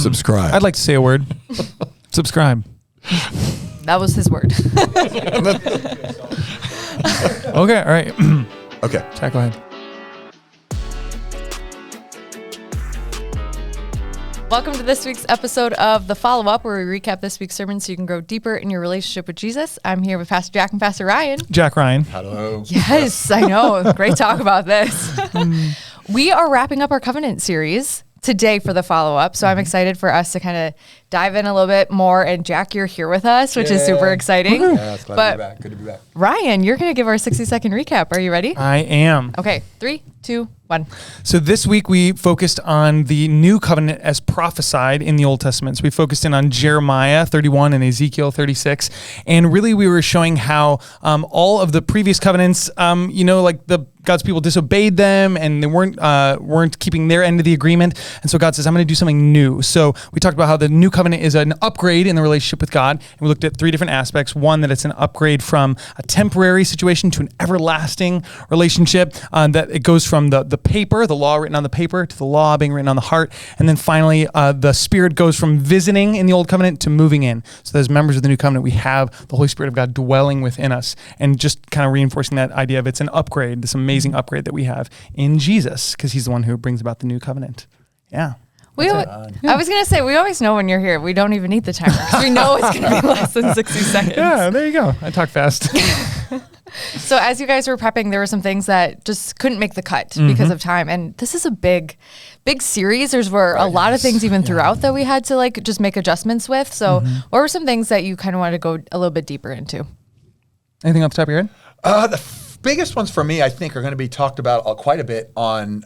Subscribe. I'd like to say a word. Subscribe. That was his word. Okay, all right. Okay. Jack, go ahead. Welcome to this week's episode of The Follow-Up, where we recap this week's sermon so you can grow deeper in your relationship with Jesus. I'm here with Pastor Jack and Pastor Ryan. Jack Ryan. Hello. Yes, I know. Great talk about this. We are wrapping up our covenant series today for the follow-up. So I'm excited for us to kind of dive in a little bit more. And Jack, you're here with us, which is super exciting. Yeah, it's glad to be back. Good to be back. Ryan, you're going to give our 60-second recap. Are you ready? I am. Okay, 3, 2, 1. So this week we focused on the new covenant as prophesied in the Old Testament. So we focused in on Jeremiah 31 and Ezekiel 36. And really we were showing how all of the previous covenants, like God's people disobeyed them and they weren't keeping their end of the agreement. And so God says, I'm going to do something new. So we talked about how the new covenant is an upgrade in the relationship with God. And we looked at 3 different aspects. One, that it's an upgrade from a temporary situation to an everlasting relationship, that it goes from the paper, the law written on the paper, to the law being written on the heart. And then finally, the Spirit goes from visiting in the Old Covenant to moving in. So as members of the New Covenant, we have the Holy Spirit of God dwelling within us, and just kind of reinforcing that idea of it's an upgrade, this amazing upgrade that we have in Jesus, because he's the one who brings about the New Covenant. Yeah. I was going to say, we always know when you're here. We don't even need the timer because we know it's going to be less than 60 seconds. Yeah, there you go. I talk fast. So as you guys were prepping, there were some things that just couldn't make the cut because of time. And this is a big series. There's were a lot of things even throughout that we had to just make adjustments with. So what were some things that you kind of wanted to go a little bit deeper into? Anything off the top of your head? The biggest ones for me, I think, are going to be talked about quite a bit on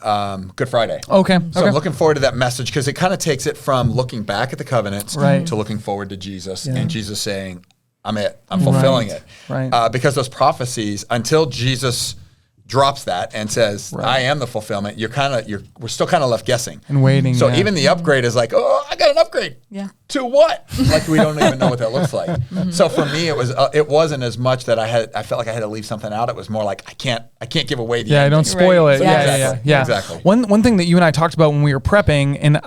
Good Friday. Okay. So I'm looking forward to that message because it kind of takes it from looking back at the covenants to looking forward to Jesus and Jesus saying, I'm fulfilling it. Right. Because those prophecies, until Jesus drops that and says, I am the fulfillment, we're still kind of left guessing. And waiting. So even the upgrade is like, oh, I got an upgrade. Yeah. To what? Like we don't even know what that looks like. So for me, it wasn't as much that I felt like I had to leave something out. It was more like I can't give away the ending. Don't spoil it. So Yeah. Exactly. One thing that you and I talked about when we were prepping, and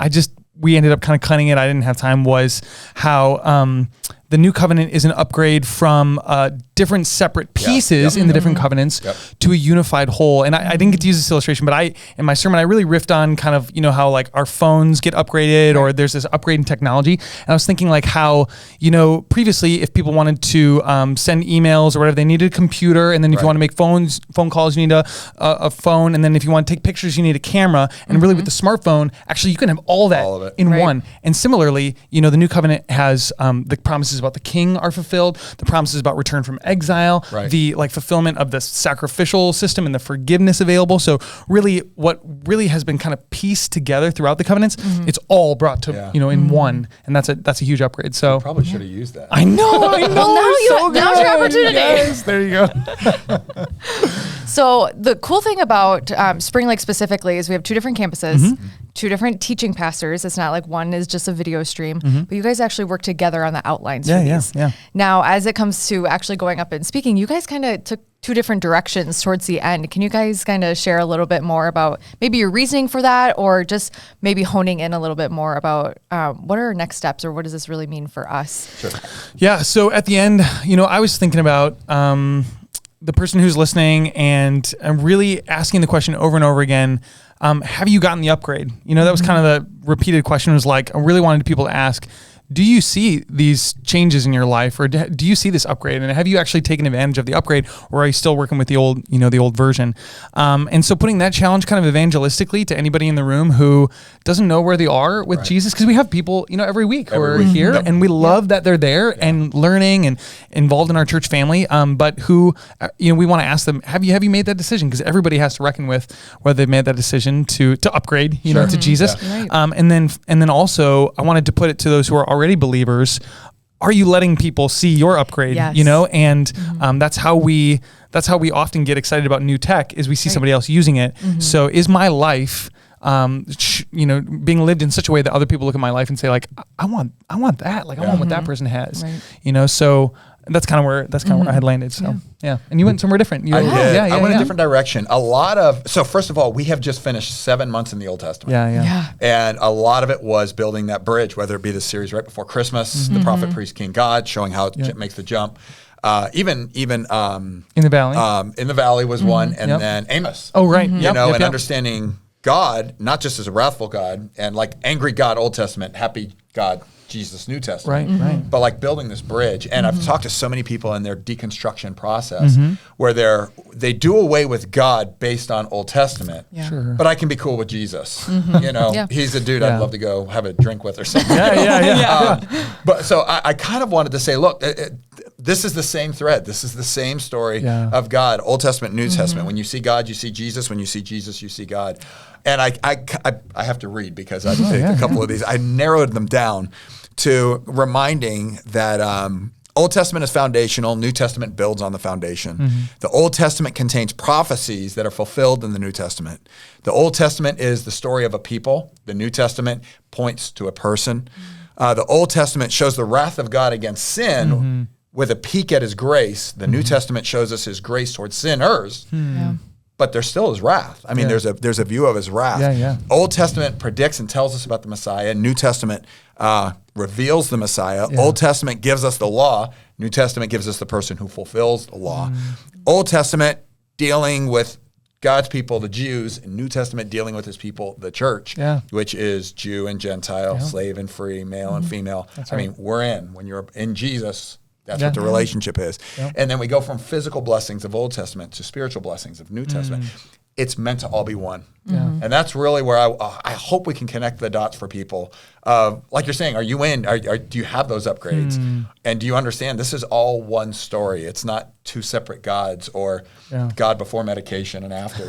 we ended up kind of cutting it, I didn't have time, was how the new covenant is an upgrade from different separate pieces in the different covenants to a unified whole. And I didn't get to use this illustration, but in my sermon, I really riffed on kind of, how like our phones get upgraded or there's this upgrade in technology. And I was thinking like how, previously if people wanted to send emails or whatever, they needed a computer. And then if you want to make phone calls, you need a phone. And then if you want to take pictures, you need a camera. And really with the smartphone, actually you can have all of it in one. And similarly, the new covenant has the promises about the king are fulfilled, the promises about return from exile, the fulfillment of the sacrificial system and the forgiveness available. So really what really has been kind of pieced together throughout the covenants, it's all brought to, in one. And that's a huge upgrade. So probably should have used that. I know. Well, now's your opportunity. Yes, there you go. So the cool thing about Spring Lake specifically is we have 2 different campuses, 2 different teaching pastors. It's not like one is just a video stream, but you guys actually work together on the outlines for these. Yeah. Now, as it comes to actually going up and speaking, you guys kind of took 2 different directions towards the end. Can you guys kind of share a little bit more about maybe your reasoning for that, or just maybe honing in a little bit more about what are our next steps, or what does this really mean for us? Sure. Yeah. So at the end, I was thinking about the person who's listening and really asking the question over and over again, have you gotten the upgrade? That was kind of the repeated question, was like, I really wanted people to ask, do you see these changes in your life, or do you see this upgrade? And have you actually taken advantage of the upgrade, or are you still working with the old, the old version? And so putting that challenge kind of evangelistically to anybody in the room who doesn't know where they are with Jesus, because we have people, every week who are here, and we love that they're there and learning and involved in our church family, but who, we want to ask them, have you made that decision? Because everybody has to reckon with whether they've made that decision to upgrade, to Jesus. Yeah. And then also I wanted to put it to those who are already believers. Are you letting people see your upgrade? Yes. And that's how we often get excited about new tech, is we see somebody else using it. So is my life being lived in such a way that other people look at my life and say like, I want that, like I want what that person has, so that's kind of where I had landed. So yeah. And you went somewhere different. I did. I went a different direction. So first of all, we have just finished 7 months in the Old Testament. Yeah. And a lot of it was building that bridge, whether it be the series right before Christmas, the prophet, priest, king, God, showing how it makes the jump. Even in the valley. In the valley was one, and then Amos. Oh, right. And understanding God, not just as a wrathful God and like angry God, Old Testament, happy God, Jesus, New Testament. Right. But like building this bridge. And I've talked to so many people in their deconstruction process where they do away with God based on Old Testament. Yeah. Sure. But I can be cool with Jesus. He's a dude I'd love to go have a drink with or something. But so I kind of wanted to say, look, this is the same thread. This is the same story of God, Old Testament, New Testament. When you see God, you see Jesus. When you see Jesus, you see God. And I have to read because I picked a couple of these. I narrowed them down to reminding that Old Testament is foundational. New Testament builds on the foundation. The Old Testament contains prophecies that are fulfilled in the New Testament. The Old Testament is the story of a people. The New Testament points to a person. The Old Testament shows the wrath of God against sin with a peek at his grace. The New Testament shows us his grace towards sinners. But there still is wrath. I mean, there's a view of his wrath. Old Testament predicts and tells us about the Messiah. New Testament reveals the Messiah. Old Testament gives us the law. New Testament gives us the person who fulfills the law. Old Testament dealing with God's people, the Jews, and New Testament dealing with his people, the church, which is Jew and Gentile, slave and free, male and female. I mean, we're in. When you're in Jesus, that's what the relationship is. And then we go from physical blessings of Old Testament to spiritual blessings of New Testament. It's meant to all be one. And that's really where I hope we can connect the dots for people. Like you're saying, are you in? Do you have those upgrades? And do you understand this is all one story? It's not two separate gods or God before medication and after.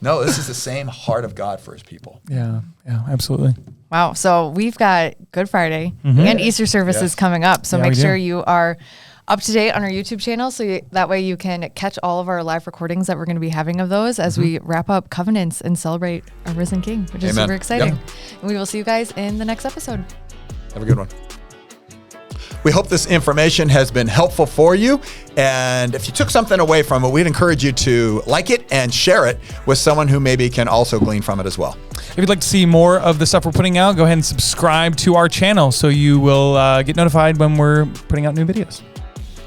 No, this is the same heart of God for his people. Yeah, absolutely. Wow. So we've got Good Friday and Easter services coming up. So make sure you are up to date on our YouTube channel. So that way you can catch all of our live recordings that we're going to be having of those as we wrap up Covenants and celebrate our risen King, which is super exciting. And we will see you guys in the next episode. Have a good one. We hope this information has been helpful for you. And if you took something away from it, we'd encourage you to like it and share it with someone who maybe can also glean from it as well. If you'd like to see more of the stuff we're putting out, go ahead and subscribe to our channel so you will get notified when we're putting out new videos.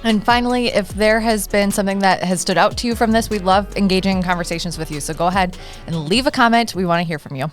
And finally, if there has been something that has stood out to you from this, we love engaging in conversations with you. So go ahead and leave a comment. We want to hear from you.